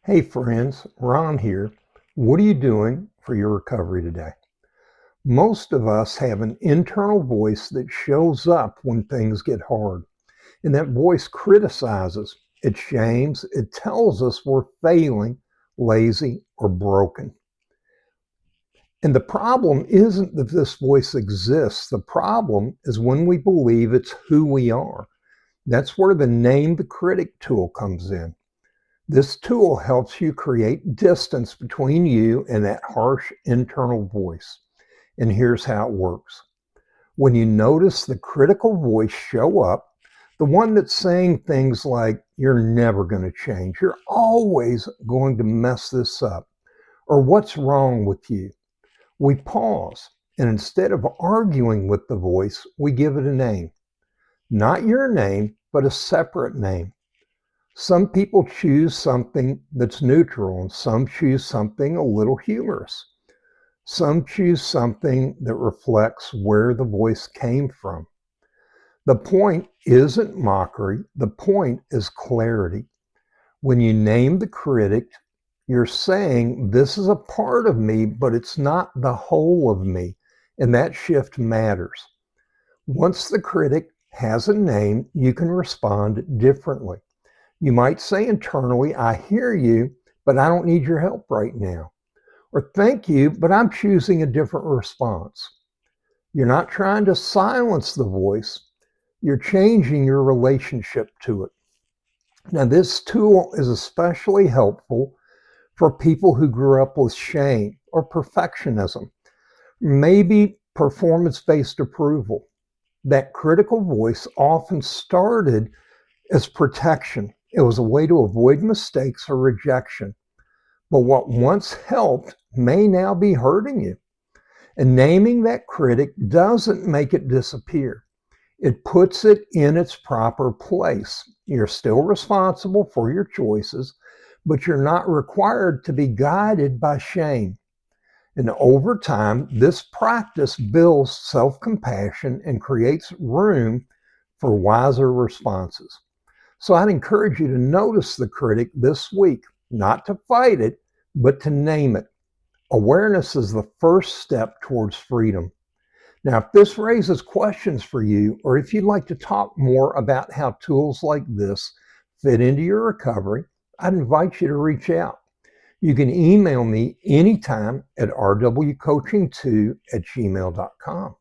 Hey friends, Ron here. What are you doing for your recovery today? Most of us have an internal voice that shows up when things get hard. And that voice criticizes, it shames, it tells us we're failing, lazy, or broken. And the problem isn't that this voice exists. The problem is when we believe it's who we are. That's where the Name the Critic tool comes in. This tool helps you create distance between you and that harsh internal voice. And here's how it works. When you notice the critical voice show up, the one that's saying things like, you're never going to change, you're always going to mess this up, or what's wrong with you, we pause. And instead of arguing with the voice, we give it a name. Not your name, but a separate name. Some people choose something that's neutral, and some choose something a little humorous. Some choose something that reflects where the voice came from. The point isn't mockery, the point is clarity. When you name the critic, you're saying, this is a part of me, but it's not the whole of me, and that shift matters. Once the critic has a name, you can respond differently. You might say internally, I hear you, but I don't need your help right now. Or thank you, but I'm choosing a different response. You're not trying to silence the voice. You're changing your relationship to it. Now, this tool is especially helpful for people who grew up with shame or perfectionism, maybe performance-based approval. That critical voice often started as protection. It was a way to avoid mistakes or rejection. But what once helped may now be hurting you. And naming that critic doesn't make it disappear. It puts it in its proper place. You're still responsible for your choices, but you're not required to be guided by shame. And over time, this practice builds self-compassion and creates room for wiser responses. So I'd encourage you to notice the critic this week, not to fight it, but to name it. Awareness is the first step towards freedom. Now, if this raises questions for you, or if you'd like to talk more about how tools like this fit into your recovery, I'd invite you to reach out. You can email me anytime at rwcoaching2@gmail.com.